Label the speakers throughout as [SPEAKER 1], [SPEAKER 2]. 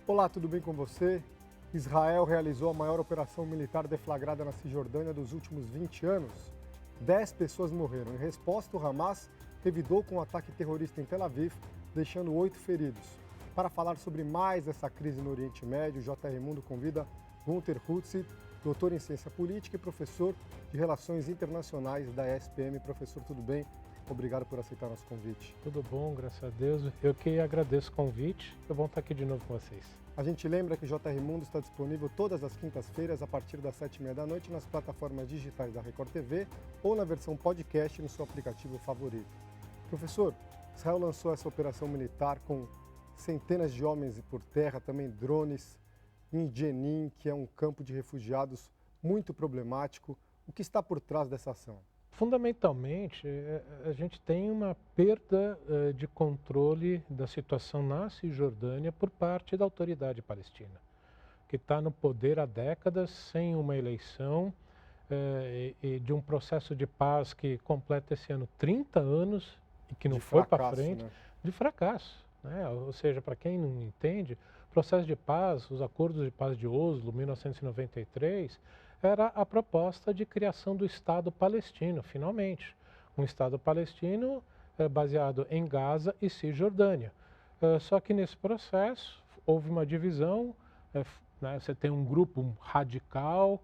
[SPEAKER 1] Olá, tudo bem com você? Israel realizou a maior operação militar deflagrada na Cisjordânia dos últimos 20 anos. 10 pessoas morreram. Em resposta, o Hamas revidou com um ataque terrorista em Tel Aviv, deixando 8 feridos. Para falar sobre mais essa crise no Oriente Médio, o JR Mundo convida Gunter Hutzi, doutor em ciência política e professor de Relações Internacionais da ESPM. Professor, tudo bem? Obrigado por aceitar nosso convite.
[SPEAKER 2] Tudo bom, graças a Deus. Eu que agradeço o convite. É bom estar aqui de novo com vocês.
[SPEAKER 1] A gente lembra que o JR Mundo está disponível todas as quintas-feiras a partir das 7h30 da noite nas plataformas digitais da Record TV ou na versão podcast no seu aplicativo favorito. Professor, Israel lançou essa operação militar com centenas de homens por terra, também drones, em Jenin, que é um campo de refugiados muito problemático. O que está por trás dessa ação?
[SPEAKER 2] Fundamentalmente, a gente tem uma perda de controle da situação na Cisjordânia por parte da autoridade palestina, que está no poder há décadas, sem uma eleição e de um processo de paz que completa esse ano 30 anos e que não foi para frente, né? De fracasso. Né? Ou seja, para quem não entende, o processo de paz, os acordos de paz de Oslo, 1993, era a proposta de criação do Estado palestino, finalmente. Um Estado palestino baseado em Gaza e Cisjordânia. Só que nesse processo houve uma divisão, né? Você tem um grupo radical,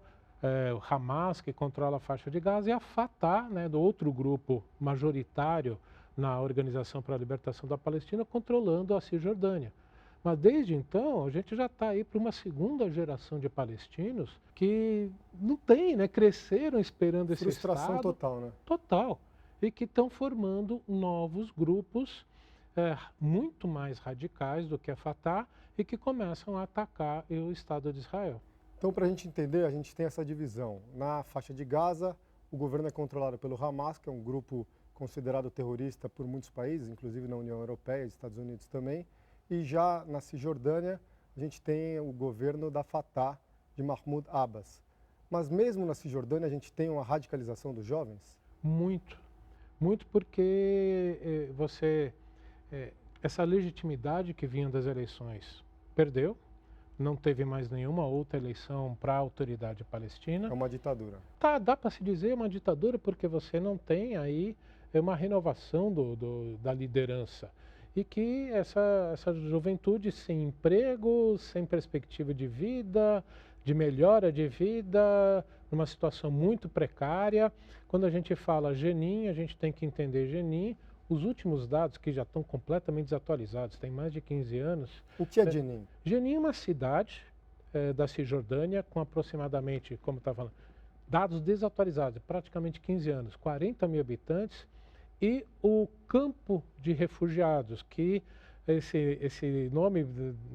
[SPEAKER 2] o Hamas, que controla a faixa de Gaza, e a Fatah, né, do outro grupo majoritário na Organização para a Libertação da Palestina, controlando a Cisjordânia. Mas desde então, a gente já está aí para uma segunda geração de palestinos que não tem, né? Cresceram esperando esse Estado.
[SPEAKER 1] Frustração total, né?
[SPEAKER 2] Total. E que estão formando novos grupos muito mais radicais do que a Fatah e que começam a atacar o Estado de Israel.
[SPEAKER 1] Então, para a gente entender, a gente tem essa divisão. Na faixa de Gaza, o governo é controlado pelo Hamas, que é um grupo considerado terrorista por muitos países, inclusive na União Europeia e Estados Unidos também. E já na Cisjordânia, a gente tem o governo da Fatah, de Mahmoud Abbas. Mas mesmo na Cisjordânia, a gente tem uma radicalização dos jovens?
[SPEAKER 2] Muito. Muito porque essa legitimidade que vinha das eleições perdeu. Não teve mais nenhuma outra eleição para a autoridade palestina.
[SPEAKER 1] É uma ditadura.
[SPEAKER 2] Tá, dá para se dizer uma ditadura porque você não tem aí uma renovação da liderança. E que essa juventude sem emprego, sem perspectiva de vida, de melhora de vida, numa situação muito precária. Quando a gente fala Jenin, a gente tem que entender Jenin. Os últimos dados, que já estão completamente desatualizados, tem mais de 15 anos.
[SPEAKER 1] O que é Jenin?
[SPEAKER 2] Jenin é uma cidade da Cisjordânia com aproximadamente, como está falando, dados desatualizados, praticamente 15 anos, 40 mil habitantes. E o campo de refugiados, que esse nome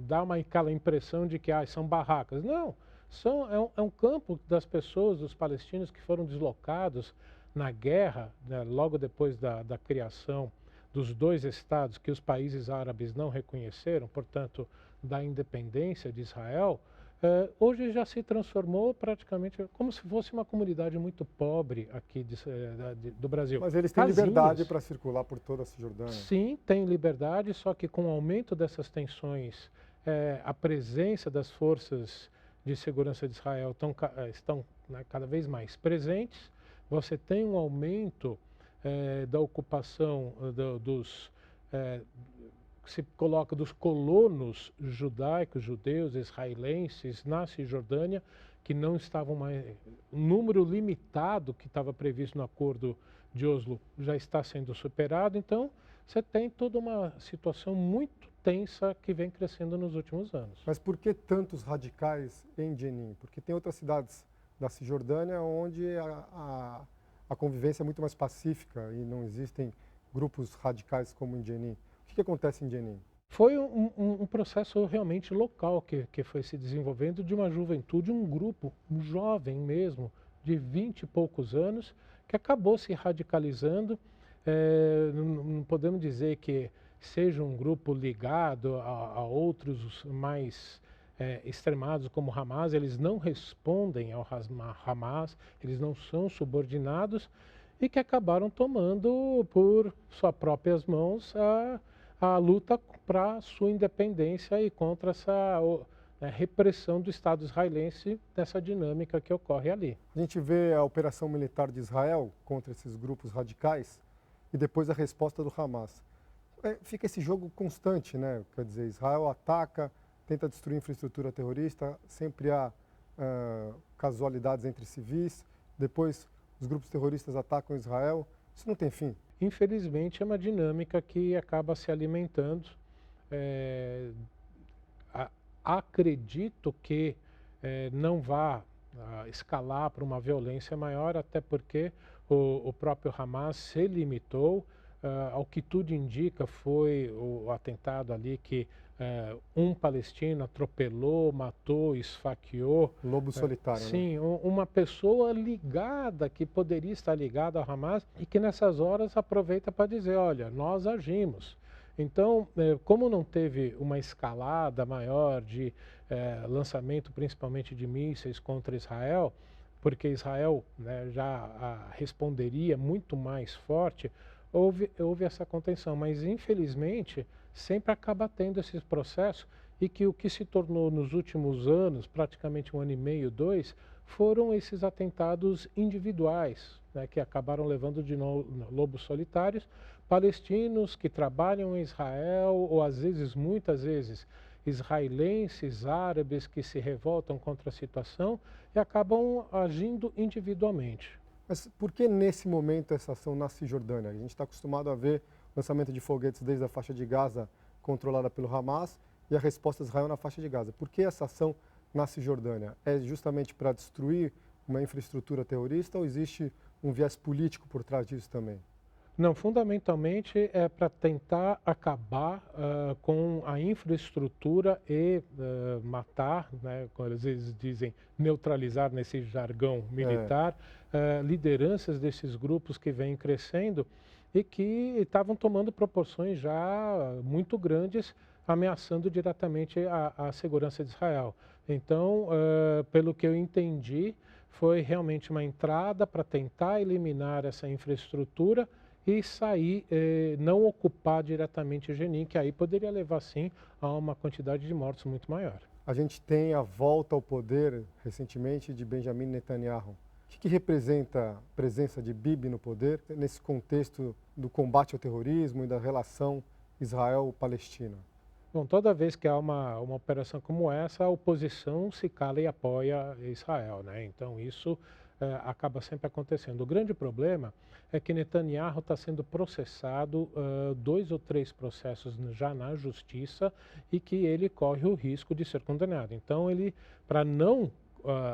[SPEAKER 2] dá aquela impressão de que são barracas. Não, é um campo das pessoas, dos palestinos que foram deslocados na guerra, né, logo depois da criação dos dois estados que os países árabes não reconheceram, portanto, da independência de Israel. Hoje já se transformou praticamente como se fosse uma comunidade muito pobre aqui do Brasil.
[SPEAKER 1] Mas eles têm liberdade para circular por toda a Cisjordânia?
[SPEAKER 2] Sim, têm liberdade, só que com o aumento dessas tensões, a presença das forças de segurança de Israel estão né, cada vez mais presentes. Você tem um aumento da ocupação dos se coloca dos colonos judaicos, judeus, israelenses na Cisjordânia, que não estavam mais... O número limitado que estava previsto no acordo de Oslo já está sendo superado, então você tem toda uma situação muito tensa que vem crescendo nos últimos anos.
[SPEAKER 1] Mas por que tantos radicais em Jenin? Porque tem outras cidades da Cisjordânia onde a convivência é muito mais pacífica e não existem grupos radicais como em Jenin. O que acontece em Jenin?
[SPEAKER 2] Foi um processo realmente local que foi se desenvolvendo de uma juventude, um grupo, um jovem mesmo, de 20 e poucos anos, que acabou se radicalizando. Não podemos dizer que seja um grupo ligado a outros mais extremados como o Hamas. Eles não respondem ao Hamas, eles não são subordinados e que acabaram tomando por suas próprias mãos a a luta para sua independência e contra essa repressão do Estado israelense nessa dinâmica que ocorre ali.
[SPEAKER 1] A gente vê a operação militar de Israel contra esses grupos radicais e depois a resposta do Hamas. Fica esse jogo constante, né? Quer dizer, Israel ataca, tenta destruir infraestrutura terrorista, sempre há casualidades entre civis, depois os grupos terroristas atacam Israel. Isso não tem fim.
[SPEAKER 2] Infelizmente, é uma dinâmica que acaba se alimentando. Acredito que não vá escalar para uma violência maior, até porque o próprio Hamas se limitou. Ao que tudo indica, foi o atentado ali que um palestino atropelou, matou, esfaqueou.
[SPEAKER 1] Lobo solitário,
[SPEAKER 2] sim,
[SPEAKER 1] né?
[SPEAKER 2] Uma pessoa ligada, que poderia estar ligada ao Hamas e que nessas horas aproveita para dizer, olha, nós agimos. Então, como não teve uma escalada maior de lançamento, principalmente de mísseis contra Israel, porque Israel, né, já responderia muito mais forte, houve essa contenção. Mas, infelizmente, sempre acaba tendo esses processos e que o que se tornou nos últimos anos, praticamente 1 ano e meio, 2, foram esses atentados individuais, né, que acabaram levando de novo lobos solitários, palestinos que trabalham em Israel, ou às vezes, muitas vezes, israelenses, árabes que se revoltam contra a situação e acabam agindo individualmente.
[SPEAKER 1] Mas por que nesse momento essa ação na Cisjordânia? A gente está acostumado a ver lançamento de foguetes desde a faixa de Gaza controlada pelo Hamas e a resposta de Israel na faixa de Gaza. Por que essa ação na Cisjordânia? É justamente para destruir uma infraestrutura terrorista ou existe um viés político por trás disso também?
[SPEAKER 2] Não, fundamentalmente é para tentar acabar com a infraestrutura e matar, né, como às vezes dizem, neutralizar nesse jargão militar, lideranças desses grupos que vêm crescendo e que estavam tomando proporções já muito grandes, ameaçando diretamente a segurança de Israel. Então, pelo que eu entendi, foi realmente uma entrada para tentar eliminar essa infraestrutura e sair, não ocupar diretamente Jenin, que aí poderia levar, sim, a uma quantidade de mortos muito maior.
[SPEAKER 1] A gente tem a volta ao poder, recentemente, de Benjamin Netanyahu. O que representa a presença de Bibi no poder nesse contexto do combate ao terrorismo e da relação Israel-Palestina?
[SPEAKER 2] Bom, toda vez que há uma operação como essa, a oposição se cala e apoia Israel, né? Então, isso acaba sempre acontecendo. O grande problema é que Netanyahu está sendo processado, 2 ou 3 processos já na justiça, e que ele corre o risco de ser condenado. Então, para não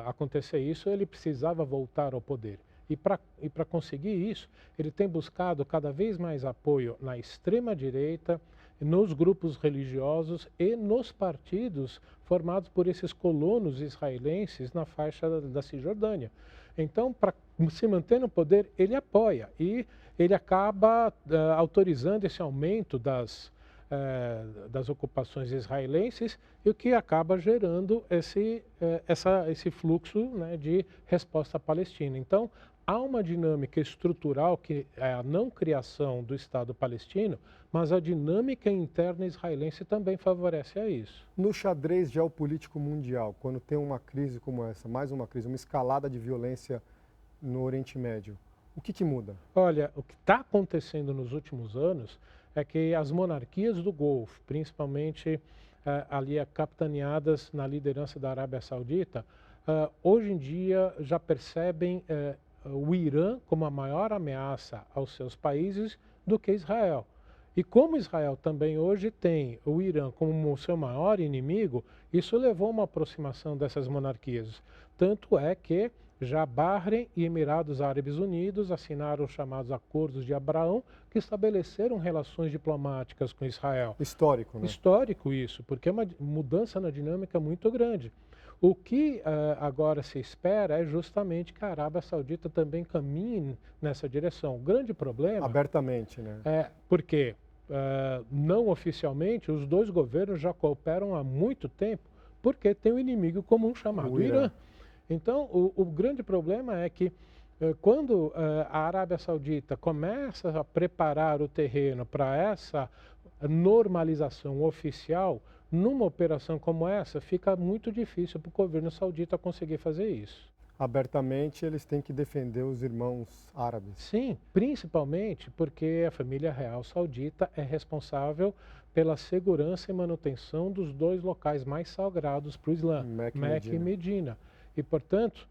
[SPEAKER 2] acontecer isso, ele precisava voltar ao poder. E para conseguir isso, ele tem buscado cada vez mais apoio na extrema-direita, nos grupos religiosos e nos partidos formados por esses colonos israelenses na faixa da Cisjordânia. Então, para se manter no poder, ele apoia e ele acaba autorizando esse aumento das ocupações israelenses, e o que acaba gerando esse fluxo, né, de resposta palestina. Então, há uma dinâmica estrutural que é a não criação do Estado palestino, mas a dinâmica interna israelense também favorece a isso.
[SPEAKER 1] No xadrez geopolítico mundial, quando tem uma crise como essa, mais uma crise, uma escalada de violência no Oriente Médio, o que muda?
[SPEAKER 2] Olha, o que está acontecendo nos últimos anos é que as monarquias do Golfo, principalmente ali capitaneadas na liderança da Arábia Saudita, hoje em dia já percebem o Irã como a maior ameaça aos seus países do que Israel. E como Israel também hoje tem o Irã como o seu maior inimigo, isso levou a uma aproximação dessas monarquias. Tanto é que já Bahrein e Emirados Árabes Unidos assinaram os chamados Acordos de Abraão, que estabeleceram relações diplomáticas com Israel.
[SPEAKER 1] Histórico, né?
[SPEAKER 2] Histórico isso, porque é uma mudança na dinâmica muito grande. O que agora se espera é justamente que a Arábia Saudita também caminhe nessa direção. O grande problema...
[SPEAKER 1] Abertamente, né?
[SPEAKER 2] É porque, não oficialmente, os dois governos já cooperam há muito tempo, porque tem um inimigo comum chamado Irã. Então, o grande problema é que quando a Arábia Saudita começa a preparar o terreno para essa normalização oficial, numa operação como essa, fica muito difícil para o governo saudita conseguir fazer isso.
[SPEAKER 1] Abertamente, eles têm que defender os irmãos árabes.
[SPEAKER 2] Sim, principalmente porque a família real saudita é responsável pela segurança e manutenção dos dois locais mais sagrados para o Islã, Meca e Medina. E, portanto,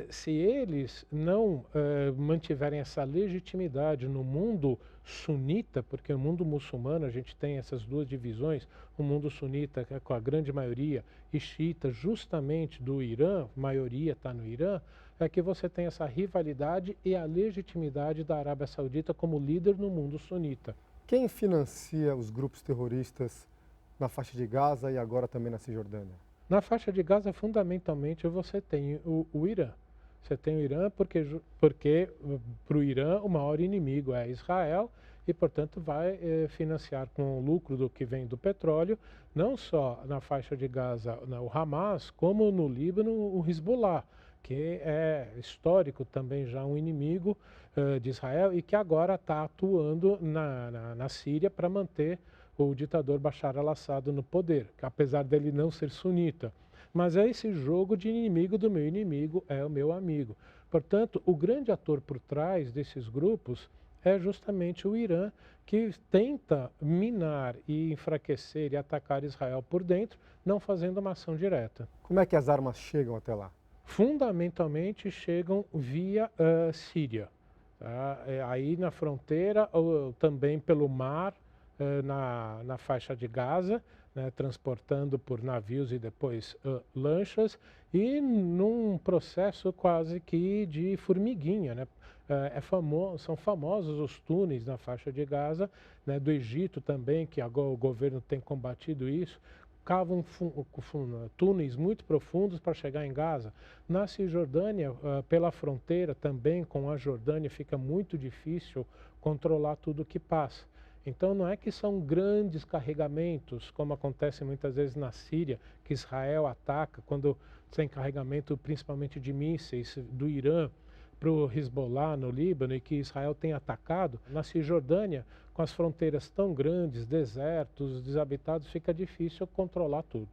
[SPEAKER 2] se eles não mantiverem essa legitimidade no mundo sunita, porque o mundo muçulmano a gente tem essas duas divisões, o mundo sunita com a grande maioria e xiita justamente do Irã, a maioria está no Irã, é que você tem essa rivalidade e a legitimidade da Arábia Saudita como líder no mundo sunita.
[SPEAKER 1] Quem financia os grupos terroristas na faixa de Gaza e agora também na Cisjordânia?
[SPEAKER 2] Na faixa de Gaza, fundamentalmente, você tem o Irã. Você tem o Irã porque para o Irã o maior inimigo é Israel e, portanto, vai financiar com o lucro do que vem do petróleo, não só na faixa de Gaza o Hamas, como no Líbano o Hezbollah, que é histórico também já um inimigo de Israel e que agora está atuando na Síria para manter o ditador Bashar al-Assad no poder, que apesar dele não ser sunita. Mas é esse jogo de inimigo do meu inimigo é o meu amigo. Portanto, o grande ator por trás desses grupos é justamente o Irã, que tenta minar e enfraquecer e atacar Israel por dentro, não fazendo uma ação direta.
[SPEAKER 1] Como é que as armas chegam até lá?
[SPEAKER 2] Fundamentalmente chegam via Síria. Tá? Aí na fronteira, ou também pelo mar, na faixa de Gaza, né, transportando por navios e depois lanchas, e num processo quase que de formiguinha. Né? São famosos os túneis na faixa de Gaza, né, do Egito também, que agora o governo tem combatido isso, cavam túneis muito profundos para chegar em Gaza. Na Cisjordânia, pela fronteira também com a Jordânia, fica muito difícil controlar tudo o que passa. Então não é que são grandes carregamentos, como acontece muitas vezes na Síria, que Israel ataca quando tem carregamento principalmente de mísseis do Irã para o Hezbollah no Líbano e que Israel tem atacado. Na Cisjordânia, com as fronteiras tão grandes, desertos, desabitados, fica difícil controlar tudo.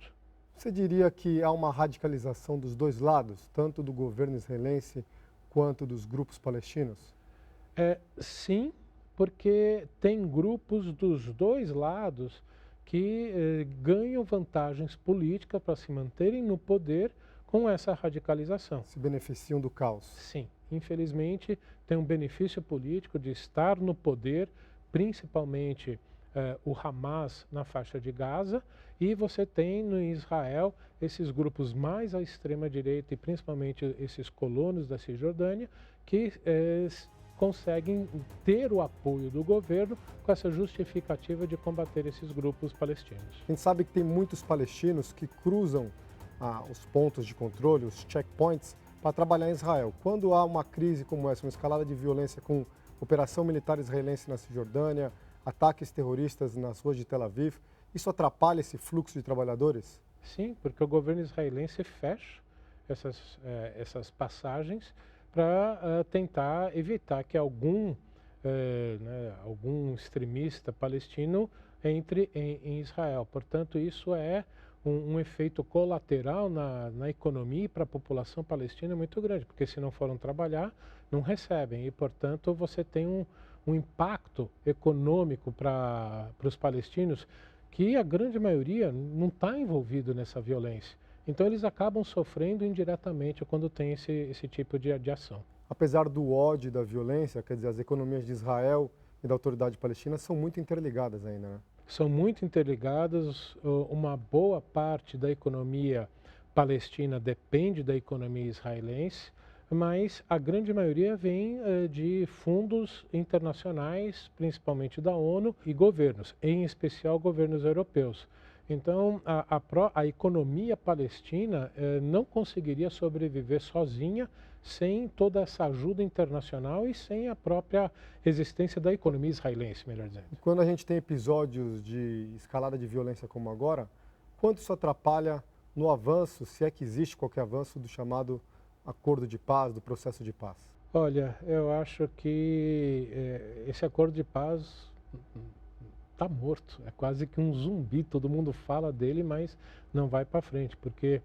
[SPEAKER 1] Você diria que há uma radicalização dos dois lados, tanto do governo israelense quanto dos grupos palestinos?
[SPEAKER 2] Sim, porque tem grupos dos dois lados que ganham vantagens políticas para se manterem no poder com essa radicalização.
[SPEAKER 1] Se beneficiam do caos?
[SPEAKER 2] Sim, infelizmente tem um benefício político de estar no poder, principalmente o Hamas na faixa de Gaza, e você tem no Israel esses grupos mais à extrema-direita e principalmente esses colonos da Cisjordânia que conseguem ter o apoio do governo com essa justificativa de combater esses grupos palestinos.
[SPEAKER 1] A gente sabe que tem muitos palestinos que cruzam os pontos de controle, os checkpoints, para trabalhar em Israel. Quando há uma crise como essa, uma escalada de violência com operação militar israelense na Cisjordânia, ataques terroristas nas ruas de Tel Aviv, isso atrapalha esse fluxo de trabalhadores?
[SPEAKER 2] Sim, porque o governo israelense fecha essas passagens para tentar evitar que algum extremista palestino entre em Israel. Portanto, isso é um efeito colateral na economia e para a população palestina muito grande, porque se não foram trabalhar, não recebem. E, portanto, você tem um impacto econômico para os palestinos que a grande maioria não está envolvido nessa violência. Então eles acabam sofrendo indiretamente quando tem esse tipo de ação.
[SPEAKER 1] Apesar do ódio e da violência, quer dizer, as economias de Israel e da autoridade palestina são muito interligadas ainda, né?
[SPEAKER 2] São muito interligadas, uma boa parte da economia palestina depende da economia israelense, mas a grande maioria vem de fundos internacionais, principalmente da ONU e governos, em especial governos europeus. Então, a economia palestina não conseguiria sobreviver sozinha sem toda essa ajuda internacional e sem a própria existência da economia israelense, melhor dizendo.
[SPEAKER 1] E quando a gente tem episódios de escalada de violência como agora, quanto isso atrapalha no avanço, se é que existe qualquer avanço do chamado acordo de paz, do processo de paz? Olha,
[SPEAKER 2] eu acho que esse acordo de paz está morto, é quase que um zumbi, todo mundo fala dele, mas não vai para frente, porque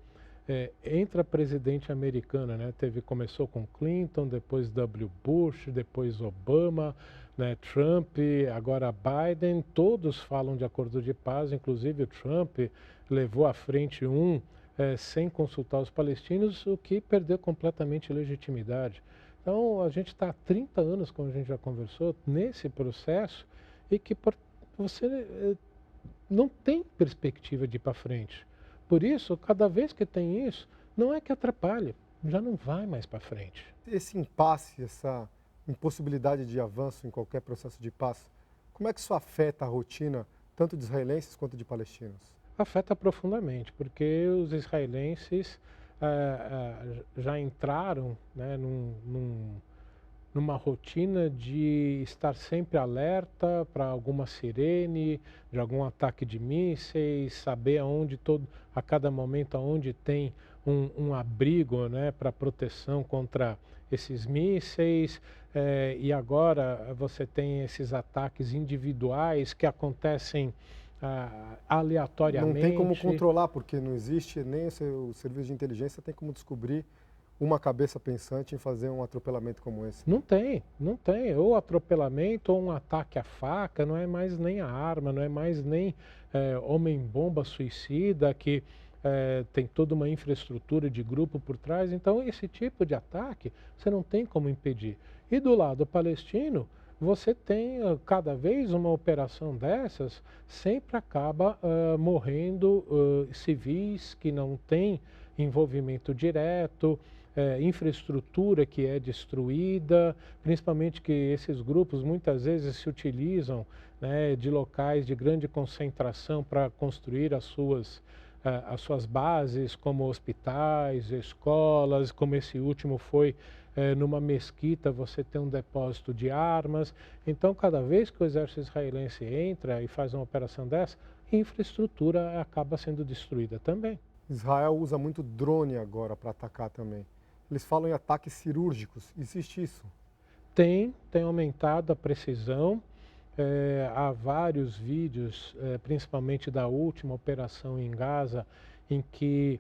[SPEAKER 2] entra presidente americano, né? Começou com Clinton, depois W. Bush, depois Obama, né? Trump, agora Biden, todos falam de acordo de paz, inclusive o Trump levou à frente sem consultar os palestinos, o que perdeu completamente legitimidade. Então, a gente está há 30 anos, como a gente já conversou, nesse processo e que você não tem perspectiva de ir para frente. Por isso, cada vez que tem isso, não é que atrapalhe, já não vai mais para frente.
[SPEAKER 1] Esse impasse, essa impossibilidade de avanço em qualquer processo de paz, como é que isso afeta a rotina tanto de israelenses quanto de palestinos?
[SPEAKER 2] Afeta profundamente, porque os israelenses já entraram, né, numa rotina de estar sempre alerta para alguma sirene, de algum ataque de mísseis, saber a cada momento aonde tem um abrigo, né, para proteção contra esses mísseis. E agora você tem esses ataques individuais que acontecem aleatoriamente.
[SPEAKER 1] Não tem como controlar, porque não existe nem o serviço de inteligência tem como descobrir uma cabeça pensante em fazer um atropelamento como esse.
[SPEAKER 2] Não tem. Ou atropelamento ou um ataque à faca, não é mais nem a arma, não é mais nem homem-bomba suicida que tem toda uma infraestrutura de grupo por trás. Então, esse tipo de ataque você não tem como impedir. E do lado palestino, você tem cada vez uma operação dessas, sempre acaba morrendo civis que não têm envolvimento direto, infraestrutura que é destruída, principalmente que esses grupos muitas vezes se utilizam, né, de locais de grande concentração para construir as suas bases, como hospitais, escolas, como esse último foi numa mesquita, você tem um depósito de armas. Então, cada vez que o exército israelense entra e faz uma operação dessa, a infraestrutura acaba sendo destruída também.
[SPEAKER 1] Israel usa muito drone agora para atacar também. Eles falam em ataques cirúrgicos. Existe isso?
[SPEAKER 2] Tem aumentado a precisão. Há vários vídeos, principalmente da última operação em Gaza, em que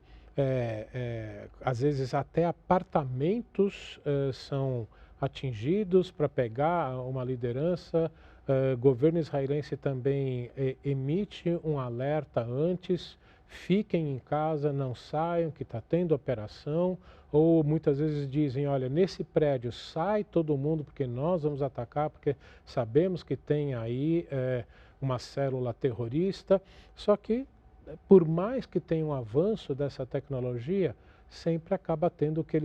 [SPEAKER 2] às vezes até apartamentos são atingidos para pegar uma liderança. O governo israelense também emite um alerta antes: fiquem em casa, não saiam, que está tendo operação. Ou muitas vezes dizem, olha, nesse prédio sai todo mundo porque nós vamos atacar, porque sabemos que tem aí uma célula terrorista. Só que, por mais que tenha um avanço dessa tecnologia, sempre acaba tendo o que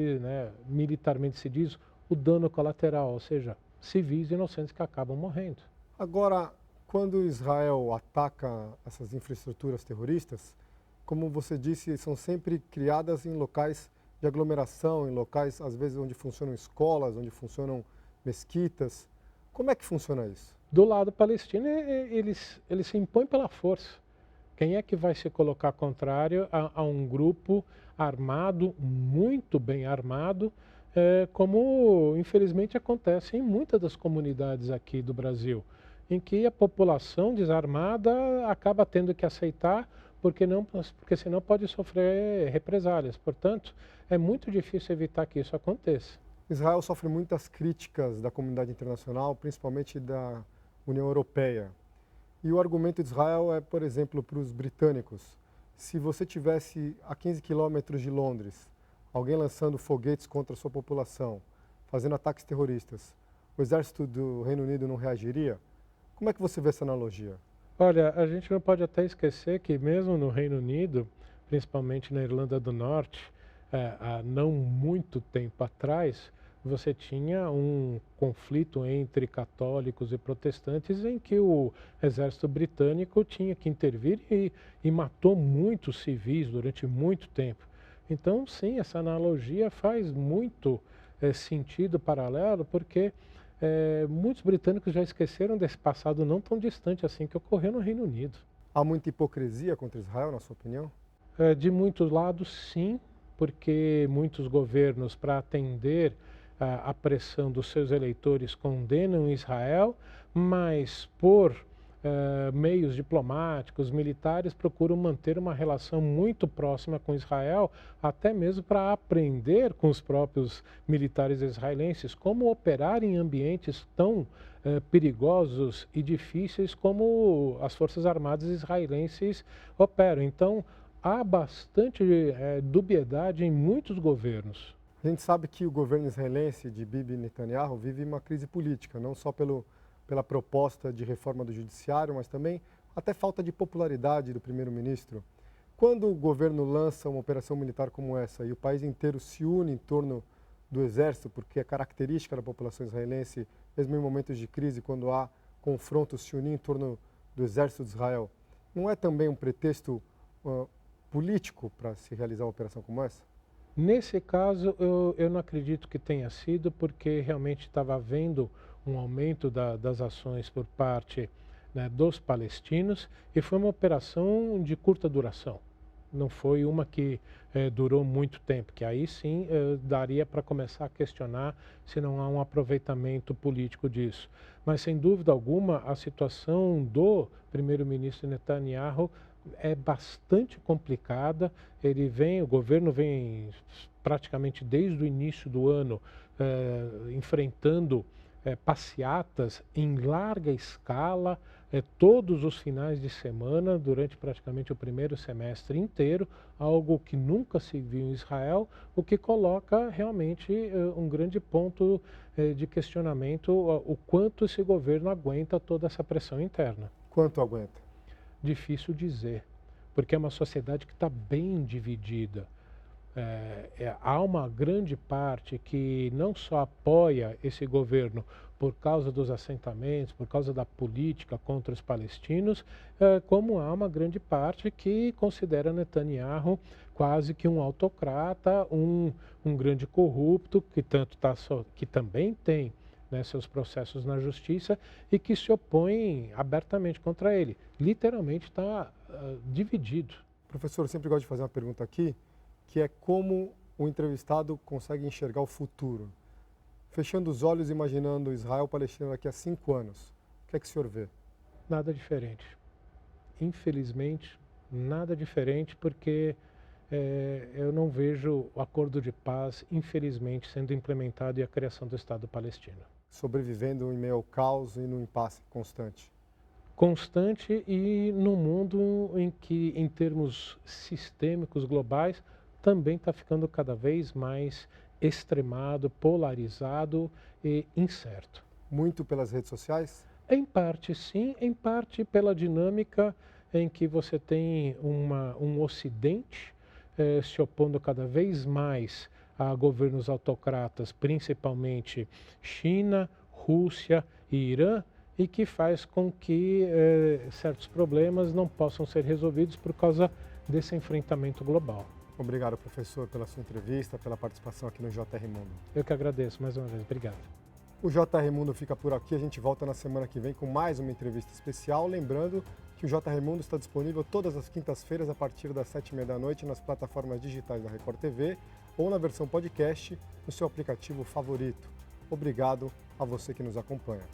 [SPEAKER 2] militarmente se diz, o dano colateral, ou seja, civis inocentes que acabam morrendo.
[SPEAKER 1] Agora, quando Israel ataca essas infraestruturas terroristas, como você disse, são sempre criadas em locais de aglomeração, em locais, às vezes, onde funcionam escolas, onde funcionam mesquitas. Como é que funciona isso?
[SPEAKER 2] Do lado palestino, eles se impõem pela força. Quem é que vai se colocar contrário a um grupo armado, muito bem armado, como infelizmente acontece em muitas das comunidades aqui do Brasil, em que a população desarmada acaba tendo que aceitar, porque senão pode sofrer represálias. Portanto, é muito difícil evitar que isso aconteça.
[SPEAKER 1] Israel sofre muitas críticas da comunidade internacional, principalmente da União Europeia. E o argumento de Israel é, por exemplo, para os britânicos: se você tivesse a 15 quilômetros de Londres, alguém lançando foguetes contra a sua população, fazendo ataques terroristas, o exército do Reino Unido não reagiria? Como é que você vê essa analogia?
[SPEAKER 2] Olha, a gente não pode até esquecer que mesmo no Reino Unido, principalmente na Irlanda do Norte, há não muito tempo atrás, você tinha um conflito entre católicos e protestantes em que o exército britânico tinha que intervir e matou muitos civis durante muito tempo. Então, sim, essa analogia faz muito sentido paralelo, porque muitos britânicos já esqueceram desse passado não tão distante assim que ocorreu no Reino Unido.
[SPEAKER 1] Há muita hipocrisia contra Israel, na sua opinião?
[SPEAKER 2] De muitos lados, sim, porque muitos governos, para atender a pressão dos seus eleitores, condenam Israel, mas por meios diplomáticos, militares, procuram manter uma relação muito próxima com Israel, até mesmo para aprender com os próprios militares israelenses como operar em ambientes tão perigosos e difíceis como as Forças Armadas israelenses operam. Então, há bastante dubiedade em muitos governos.
[SPEAKER 1] A gente sabe que o governo israelense de Bibi Netanyahu vive uma crise política, não só pela proposta de reforma do judiciário, mas também até falta de popularidade do primeiro-ministro. Quando o governo lança uma operação militar como essa e o país inteiro se une em torno do exército, porque é característica da população israelense, mesmo em momentos de crise, quando há confrontos, se unir em torno do exército de Israel, não é também um pretexto político para se realizar uma operação como essa?
[SPEAKER 2] Nesse caso, eu não acredito que tenha sido, porque realmente estava havendo um aumento das ações por parte, né, dos palestinos, e foi uma operação de curta duração. Não foi uma que durou muito tempo, que aí sim daria para começar a questionar se não há um aproveitamento político disso. Mas, sem dúvida alguma, a situação do primeiro-ministro Netanyahu é bastante complicada. O governo vem praticamente desde o início do ano enfrentando passeatas em larga escala, todos os finais de semana, durante praticamente o primeiro semestre inteiro, algo que nunca se viu em Israel, o que coloca realmente um grande ponto de questionamento, o quanto esse governo aguenta toda essa pressão interna.
[SPEAKER 1] Quanto aguenta?
[SPEAKER 2] Difícil dizer, porque é uma sociedade que está bem dividida. Há uma grande parte que não só apoia esse governo por causa dos assentamentos, por causa da política contra os palestinos, como há uma grande parte que considera Netanyahu quase que um autocrata, um grande corrupto, que também tem, né, seus processos na justiça e que se opõe abertamente contra ele. Literalmente está dividido.
[SPEAKER 1] Professor, eu sempre gosto de fazer uma pergunta aqui, que é como o entrevistado consegue enxergar o futuro. Fechando os olhos, imaginando Israel e Palestina daqui a 5 anos, o que é que o senhor vê?
[SPEAKER 2] Nada diferente. Infelizmente, nada diferente, porque eu não vejo o acordo de paz, infelizmente, sendo implementado e a criação do Estado palestino.
[SPEAKER 1] Sobrevivendo em meio ao caos e no impasse constante.
[SPEAKER 2] Constante e num mundo em que, em termos sistêmicos globais, também está ficando cada vez mais extremado, polarizado e incerto.
[SPEAKER 1] Muito pelas redes sociais?
[SPEAKER 2] Em parte sim, em parte pela dinâmica em que você tem um Ocidente se opondo cada vez mais a governos autocratas, principalmente China, Rússia e Irã, e que faz com que certos problemas não possam ser resolvidos por causa desse enfrentamento global.
[SPEAKER 1] Obrigado, professor, pela sua entrevista, pela participação aqui no JR Mundo.
[SPEAKER 2] Eu que agradeço mais uma vez. Obrigado.
[SPEAKER 1] O JR Mundo fica por aqui. A gente volta na semana que vem com mais uma entrevista especial. Lembrando que o JR Mundo está disponível todas as quintas-feiras a partir das 7h30 da noite nas plataformas digitais da Record TV ou na versão podcast no seu aplicativo favorito. Obrigado a você que nos acompanha.